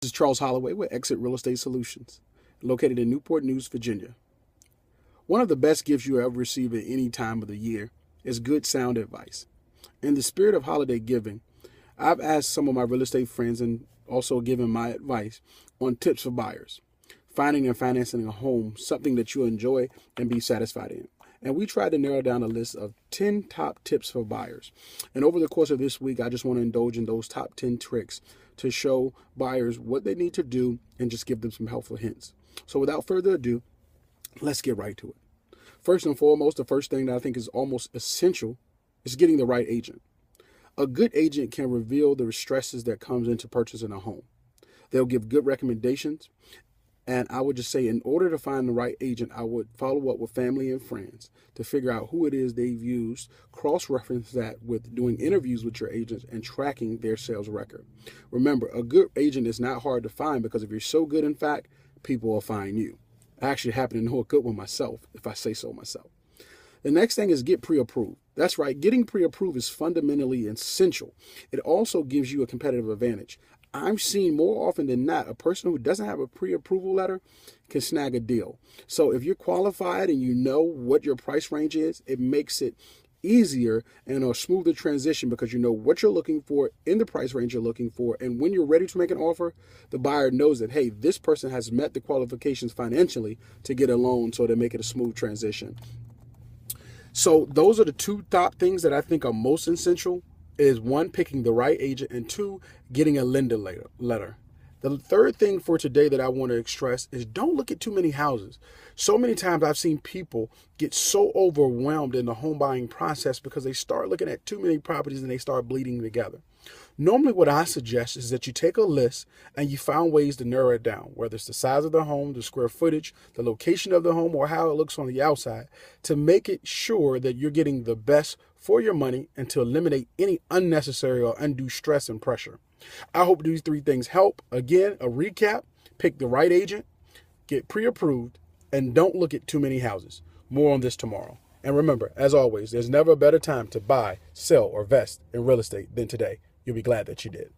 This is Charles Holloway with Exit Real Estate Solutions, located in Newport News, Virginia. One of the best gifts you ever receive at any time of the year is good sound advice. In the spirit of holiday giving, I've asked some of my real estate friends and also given my advice on tips for buyers, finding and financing a home, something that you enjoy and be satisfied in. And we tried to narrow down a list of 10 top tips for buyers. And over the course of this week, I just want to indulge in those top 10 tricks to show buyers what they need to do and just give them some helpful hints. So without further ado, let's get right to it. First and foremost, the first thing that I think is almost essential is getting the right agent. A good agent can reveal the stresses that comes into purchasing a home. They'll give good recommendations. And I would just say, in order to find the right agent, I would follow up with family and friends to figure out who it is they've used, cross-reference that with doing interviews with your agents and tracking their sales record. Remember, a good agent is not hard to find because if you're so good, in fact, people will find you. I actually happen to know a good one myself, if I say so myself. The next thing is get pre-approved. That's right, getting pre-approved is fundamentally essential. It also gives you a competitive advantage. I've seen more often than not, a person who doesn't have a pre-approval letter can snag a deal. So if you're qualified and you know what your price range is, it makes it easier and a smoother transition because you know what you're looking for in the price range you're looking for. And when you're ready to make an offer, the buyer knows that, hey, this person has met the qualifications financially to get a loan, so to make it a smooth transition. So those are the two top things that I think are most essential. Is one, picking the right agent, and two, getting a lender letter. The third thing for today that I want to stress is don't look at too many houses. So many times I've seen people get so overwhelmed in the home buying process because they start looking at too many properties and they start bleeding together. Normally what I suggest is that you take a list and you find ways to narrow it down, whether it's the size of the home, the square footage, the location of the home, or how it looks on the outside, to make it sure that you're getting the best for your money and to eliminate any unnecessary or undue stress and pressure. I hope these three things help. Again, a recap: pick the right agent, get pre-approved, and don't look at too many houses. More on this tomorrow. And remember, as always, there's never a better time to buy, sell, or invest in real estate than today. You'll be glad that you did.